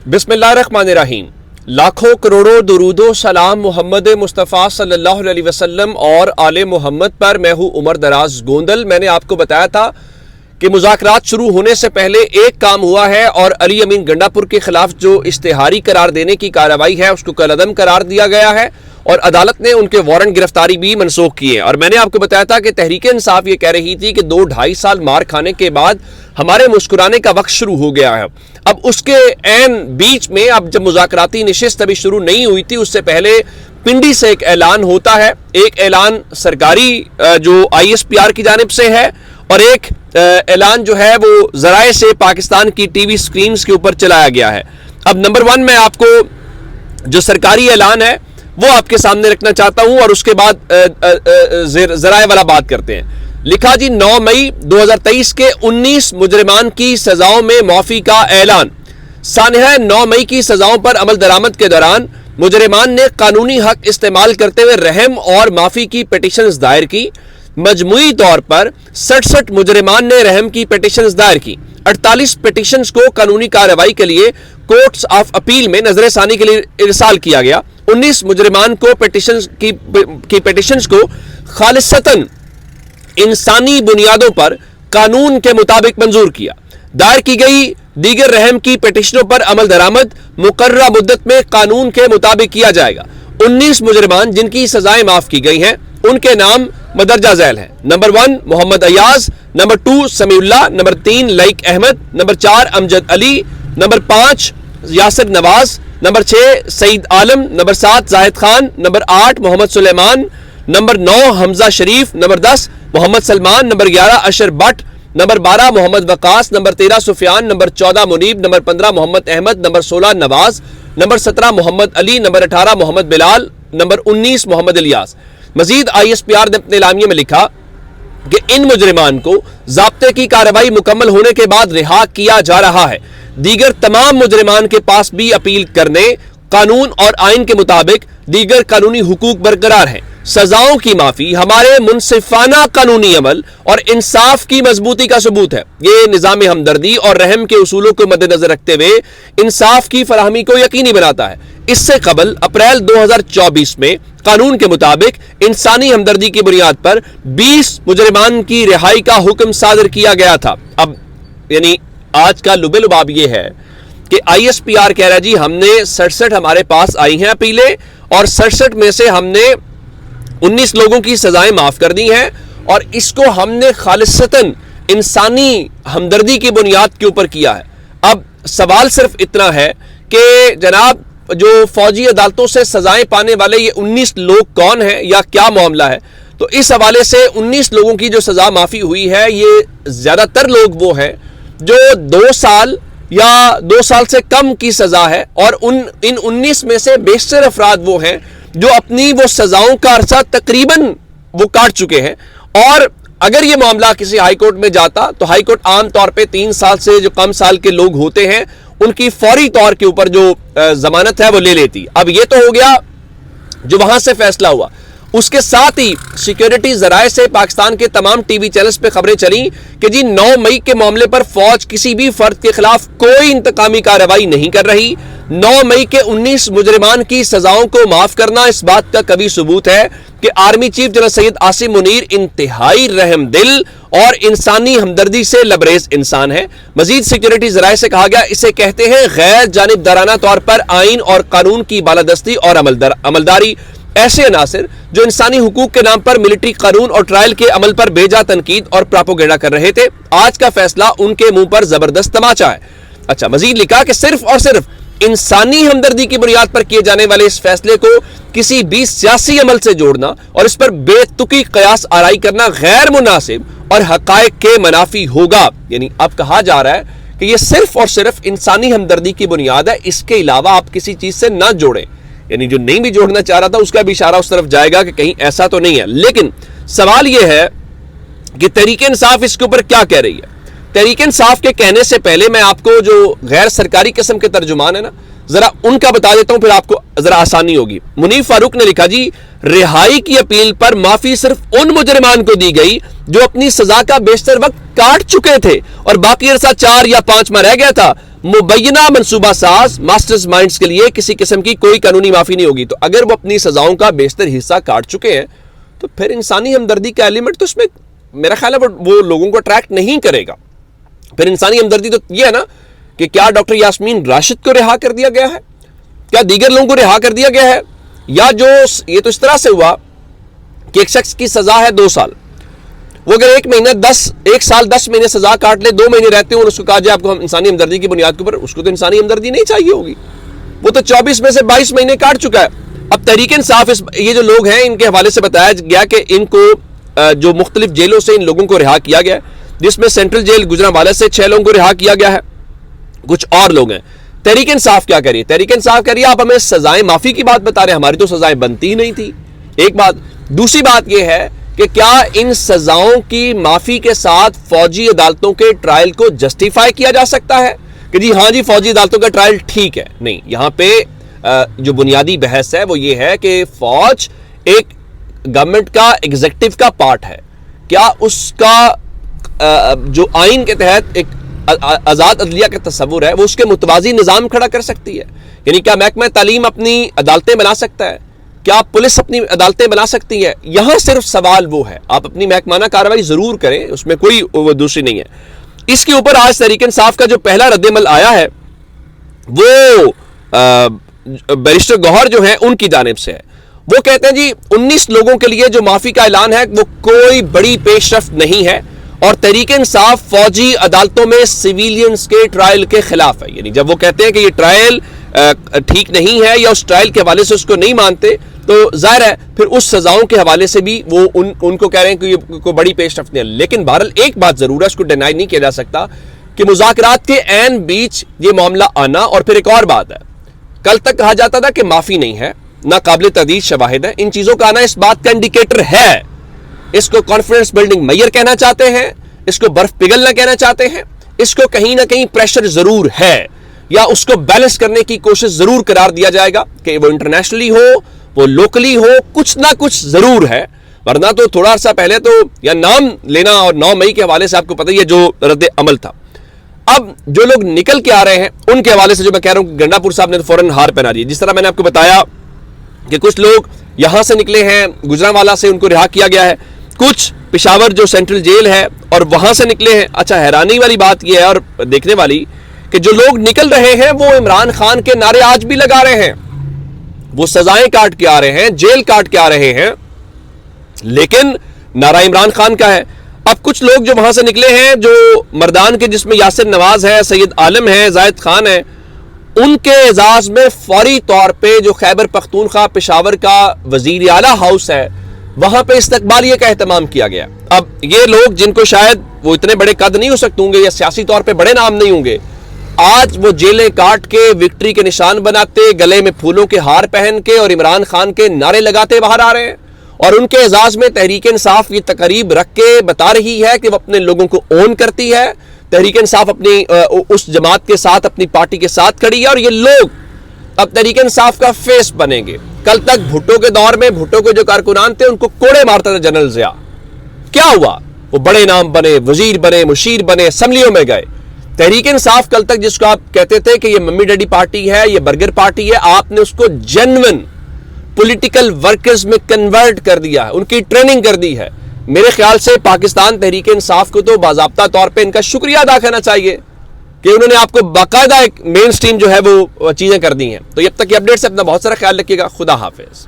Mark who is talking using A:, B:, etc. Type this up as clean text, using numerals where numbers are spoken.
A: बिस्मिल्लाहिर्रहमानिर्रहीम। लाखों करोड़ों दुरूदो सलाम मोहम्मद मुस्तफ़ा सल्लल्लाहु अलैहि वसल्लम और आले मोहम्मद पर। मैं हूँ उमर दराज गोंदल। मैंने आपको बताया था कि मुज़ाकरात शुरू होने से पहले एक काम हुआ है और अली अमीन गंडापुर के खिलाफ जो इश्तिहारी करार देने की कार्रवाई है उसको कलअदम करार दिया गया है और अदालत ने उनके वारंट गिरफ्तारी भी मनसूख किए। और मैंने आपको बताया था कि तहरीक इंसाफ ये कह रही थी कि 2-2.5 साल मार खाने के बाद हमारे मुस्कुराने का वक्त शुरू हो गया है। अब उसके ऐन बीच में अब जब मुज़ाकराती नशिस्त अभी शुरू नहीं हुई थी उससे पहले पिंडी से एक ऐलान होता है। एक ऐलान सरकारी जो ISPR की जानिब से है और एक ऐलान जो है वो ज़राए से पाकिस्तान की टीवी स्क्रीन्स के ऊपर चलाया गया है। अब नंबर 1 मैं आपको जो सरकारी ऐलान है वो आपके सामने रखना चाहता हूं और उसके बाद ज़राए वाला बात करते हैं। लिखा जी 9 मई 2023 के 19 मुजरिमान की सजाओं में माफी का ऐलान। सानहा 9 मई की सजाओं पर अमल दरामद के दौरान मुजरिमान ने कानूनी हक इस्तेमाल करते हुए रहम और माफी की पिटीशंस दायर की। मजमूई तौर पर 67 मुजरिमान ने रहम की पिटीशंस दायर की। 48 पिटीशंस को कानूनी कार्रवाई के लिए कोर्ट्स ऑफ अपील में नजर सानी के लिए इरसाल किया गया। 19 मुजरिमान को पिटीशंस को खालिसतन इंसानी बुनियादों पर कानून के मुताबिक मंजूर किया। दायर की गई दीगर रहम की पिटीशनों पर अमल दरामद मुकर्ररा मुद्दत में कानून के मुताबिक किया जाएगा। 19 मुजरिमान जिनकी सजाएं माफ की गई हैं उनके नाम मदरजा झैल हैं। Number 1 Mohammad Ayaz, number 2 Samiullah, number 3 Laiq Ahmad, number 4 Amjad Ali, number 5 Yasir Nawaz, number 6 Saeed Alam, number 7 Zahid Khan, number 8 Mohammad Suleman, number 9 Hamza Sharif, number 10 Mohammad Salman, number 11 Ashar Butt, number 12 Mohammad Waqas, number 13 Sufiyan, number 14 Muneeb, number 15 Mohammad Ahmad, number 16 Nawaz, number 17 Mohammad Ali, number 18 Mohammad Bilal, number 19 Mohammad Ilyas. मजीद ISPR ने अपने एलामिये में लिखा कि इन मुजरिमान को ज़ाब्ते की कार्रवाई मुकम्मल होने के बाद रिहा किया जा रहा है। दीगर तमाम मुजरिमान के पास भी अपील करने, कानून और आइन के मुताबिक दीगर कानूनी हुकूक बरकरार हैं। सजाओं की माफी हमारे मुनसिफाना कानूनी अमल और इंसाफ की मजबूती का सबूत है। ये निज़ाम हमदर्दी और रहम के उसूलों को मद्देनजर रखते हुए इंसाफ की फराहमी को यकीनी बनाता है। इससे कबल अप्रैल 2024 में कानून के मुताबिक इंसानी हमदर्दी की बुनियाद पर 20 मुजरिमान की रिहाई का हुक्म सादर किया गया था। अब यानी आज का लुबे लुबाब ये है कि ISPR कह रहा है जी हमने 67 हमारे पास आई हैं अपीलें और 67 में से हमने 19 लोगों की सजाएं माफ कर दी हैं और इसको हमने खालिसतन इंसानी हमदर्दी की बुनियाद के ऊपर किया है। अब सवाल सिर्फ इतना है कि जनाब जो फौजी अदालतों से सजाएं पाने वाले ये 19 लोग कौन हैं या क्या मामला है। तो इस हवाले से 19 लोगों की जो सजा माफी हुई है ये ज्यादातर लोग वो हैं जो 2 साल या 2 साल से कम की सजा है और इन 19 में से बेशतर अफराद वो हैं जो अपनी वो सजाओं का अरसा तकरीबन वो काट चुके हैं। और अगर ये मामला किसी हाई कोर्ट में जाता तो हाई कोर्ट आम तौर पे 3 साल से जो कम साल के लोग होते हैं उनकी फौरी तौर के ऊपर जो जमानत है वो ले लेती। अब ये तो हो गया जो वहां से फैसला हुआ। उसके साथ ही सिक्योरिटी जराए से पाकिस्तान के तमाम टीवी चैनल्स पे खबरें चली कि जी 9 मई के मामले पर फौज किसी भी फर्द के खिलाफ कोई इंतकामी कार्रवाई नहीं कर रही। 9 मई के 19 मुजरिमान की सजाओं को माफ करना इस बात का कभी सबूत है कि army chief general Syed Asim Munir इंतहाई रहम दिल और इंसानी हमदर्दी से लबरेज इंसान है। मजीद सिक्योरिटी जराए से कहा गया इसे कहते हैं गैर जानिबदाराना तौर पर आइन और कानून की बालादस्ती और अमलदारी। ऐसे अनासिर जो इंसानी हुकूक के नाम पर मिलिट्री कानून और ट्रायल के अमल पर बेजा तनकीद और प्रोपेगेंडा कर रहे थे, आज का फैसला उनके मुंह पर जबरदस्त तमाचा है। अच्छा, मजीद लिखा कि सिर्फ और सिर्फ इंसानी हमदर्दी की बुनियाद पर किए जाने वाले इस फैसले को किसी भी सियासी अमल से जोड़ना और इस पर बेतुकी कयास आराई करना गैर मुनासिब और हकायक के मुनाफी होगा। यानी अब कहा जा रहा है कि यह सिर्फ और सिर्फ इंसानी हमदर्दी की बुनियाद है, इसके अलावा आप किसी चीज से ना जोड़ें। यानी जो नहीं भी जोड़ना चाह रहा था उसका भी इशारा उस तरफ जाएगा कि कहीं ऐसा तो नहीं है। लेकिन सवाल यह है कि तहरीक इंसाफ इसके ऊपर क्या कह रही है। तहरीक इंसाफ के कहने से पहले मैं आपको जो गैर सरकारी किस्म के तर्जुमान है ना जरा उनका बता देता हूं, फिर आपको जरा आसानी होगी। मुनीफ फारूक ने लिखा जी रिहाई की अपील पर माफी सिर्फ उन मुजरिमान को दी गई जो अपनी सजा का बेशतर वक्त काट चुके थे और बाकी अरसा 4 या 5 में रह गया था। مبینہ منصوبہ ساز ماسٹرز مائنڈز کے لیے کسی قسم کی کوئی قانونی معافی نہیں ہوگی. تو اگر وہ اپنی سزاؤں کا بیشتر حصہ کاٹ چکے ہیں تو پھر انسانی ہمدردی کا ایلیمنٹ تو اس میں میرا خیال ہے وہ لوگوں کو اٹریکٹ نہیں کرے گا. پھر انسانی ہمدردی تو یہ ہے نا کہ کیا ڈاکٹر یاسمین راشد کو رہا کر دیا گیا ہے, کیا دیگر لوگوں کو رہا کر دیا گیا ہے, یا جو یہ تو اس طرح سے ہوا کہ ایک شخص کی سزا ہے 2 سال, وہ اگر 1 سال 10 مہینے سزا کاٹ لے, 2 مہینے رہتے ہوں, اس کو کہا جائے آپ کو انسانی ہمدردی کی بنیاد کے اوپر, اس کو تو انسانی ہمدردی نہیں چاہیے ہوگی. وہ تو 24 میں سے 22 مہینے کاٹ چکا ہے. اب تحریک انصاف یہ جو لوگ ہیں ان کے حوالے سے بتایا گیا کہ ان کو جو مختلف جیلوں سے ان لوگوں کو رہا کیا گیا ہے, جس میں سینٹرل جیل گجرانوالہ سے 6 لوگوں کو رہا کیا گیا ہے, کچھ اور لوگ ہیں. تحریک انصاف کیا کریے, تحریک انصاف کریے آپ ہمیں سزائیں معافی کی بات بتا رہے ہیں, ہماری تو سزائیں بنتی ہی نہیں تھی. ایک بات. دوسری بات یہ ہے کہ کیا ان سزاؤں کی معافی کے ساتھ فوجی عدالتوں کے ٹرائل کو جسٹیفائی کیا جا سکتا ہے کہ جی ہاں جی فوجی عدالتوں کا ٹرائل ٹھیک ہے؟ نہیں, یہاں پہ جو بنیادی بحث ہے وہ یہ ہے کہ فوج ایک گورنمنٹ کا ایگزیکٹو کا پارٹ ہے. کیا اس کا جو آئین کے تحت ایک آزاد عدلیہ کا تصور ہے وہ اس کے متوازی نظام کھڑا کر سکتی ہے؟ یعنی کیا محکمہ تعلیم اپنی عدالتیں بنا سکتا ہے؟ کیا پولیس اپنی عدالتیں بنا سکتی ہے؟ یہاں صرف سوال وہ ہے, آپ اپنی محکمانہ کارروائی ضرور کریں, اس میں کوئی دوسری نہیں ہے. اس کے اوپر آج تحریک انصاف کا جو پہلا رد عمل آیا ہے وہ بیرسٹر گوہر جو ہیں ان کی جانب سے ہے. وہ کہتے ہیں جی 19 لوگوں کے لیے جو معافی کا اعلان ہے وہ کوئی بڑی پیش رفت نہیں ہے, اور تحریک انصاف فوجی عدالتوں میں سویلینز کے ٹرائل کے خلاف ہے. یعنی جب وہ کہتے ہیں کہ یہ ٹرائل ٹھیک نہیں ہے یا اس ٹرائل کے حوالے سے اس کو نہیں مانتے, تو ظاہر ہے پھر اس سزاؤں کے حوالے سے بھی وہ ان کو کہہ رہے ہیں کہ یہ کوئی بڑی پیش رفت نہیں ہے. لیکن بہرحال ایک بات ضرور ہے, اس کو ڈینائی نہیں کیا جا سکتا کہ مذاکرات کے عین بیچ یہ معاملہ آنا, اور پھر ایک اور بات ہے, کل تک کہا جاتا تھا کہ معافی نہیں ہے, ناقابل تردید شواہد ہیں, ان چیزوں کا آنا اس بات کا انڈیکیٹر ہے. اس کو کانفیڈنس بلڈنگ میئر کہنا چاہتے ہیں, اس کو برف پگھلنا کہنا چاہتے ہیں, اس کو کہیں نہ کہیں پریشر ضرور ہے, یا اس کو بیلنس کرنے کی کوشش ضرور قرار دیا جائے گا کہ وہ انٹرنیشنلی ہو وہ لوکلی ہو, کچھ نہ کچھ ضرور ہے. ورنہ تو تھوڑا عرصہ پہلے تو یا نام لینا اور 9 مئی کے حوالے سے آپ کو پتہ ہی ہے جو رد عمل تھا. اب جو لوگ نکل کے آ رہے ہیں ان کے حوالے سے جو میں کہہ رہا ہوں, گنڈا پور صاحب نے فوراً ہار پہنا دی. جس طرح میں نے آپ کو بتایا کہ کچھ لوگ یہاں سے نکلے ہیں, گجرانوالہ سے ان کو رہا کیا گیا ہے, کچھ پشاور جو سینٹرل جیل ہے اور وہاں سے نکلے ہیں. اچھا, حیرانی والی بات یہ ہے اور دیکھنے والی کہ جو لوگ نکل رہے ہیں وہ عمران خان کے نعرے آج بھی لگا رہے ہیں, وہ سزائیں کاٹ کے آ رہے ہیں, جیل کاٹ کے آ رہے ہیں, لیکن نعرہ عمران خان کا ہے. اب کچھ لوگ جو وہاں سے نکلے ہیں جو مردان کے, جس میں یاسر نواز ہے, سید عالم ہے, زاہد خان ہے, ان کے اعزاز میں فوری طور پہ جو خیبر پختونخوا پشاور کا وزیر اعلیٰ ہاؤس ہے وہاں پہ استقبالیہ کا اہتمام کیا گیا. اب یہ لوگ جن کو شاید وہ اتنے بڑے قد نہیں ہو سکتے ہوں گے یا سیاسی طور پہ بڑے نام نہیں ہوں گے, آج وہ جیلیں کاٹ کے وکٹری کے نشان بناتے, گلے میں پھولوں کے ہار پہن کے اور عمران خان کے نعرے لگاتے باہر آ رہے ہیں, اور ان کے اعزاز میں تحریک انصاف یہ تقریب رکھ کے بتا رہی ہے کہ وہ اپنے لوگوں کو اون کرتی ہے. تحریک انصاف اپنی اس جماعت کے ساتھ, اپنی پارٹی کے ساتھ کھڑی ہے, اور یہ لوگ اب تحریک انصاف کا فیس بنیں گے. کل تک بھٹو کے دور میں بھٹو کے جو کارکنان تھے ان کو کوڑے مارتا تھا جنرل ضیاء, کیا ہوا؟ وہ بڑے نام بنے, وزیر بنے, مشیر بنے, اسمبلیوں میں گئے. تحریک انصاف کل تک جس کو آپ کہتے تھے کہ یہ ممی ڈیڈی پارٹی ہے, یہ برگر پارٹی ہے, آپ نے اس کو جینوین پولیٹیکل ورکرز میں کنورٹ کر دیا ہے, ان کی ٹریننگ کر دی ہے. میرے خیال سے پاکستان تحریک انصاف کو تو باضابطہ طور پہ ان کا شکریہ ادا کرنا چاہیے کہ انہوں نے آپ کو باقاعدہ ایک مین سٹریم جو ہے وہ چیزیں کر دی ہیں. تو اب تک یہ اپڈیٹ سے اپنا بہت سارا خیال رکھیے گا. خدا حافظ.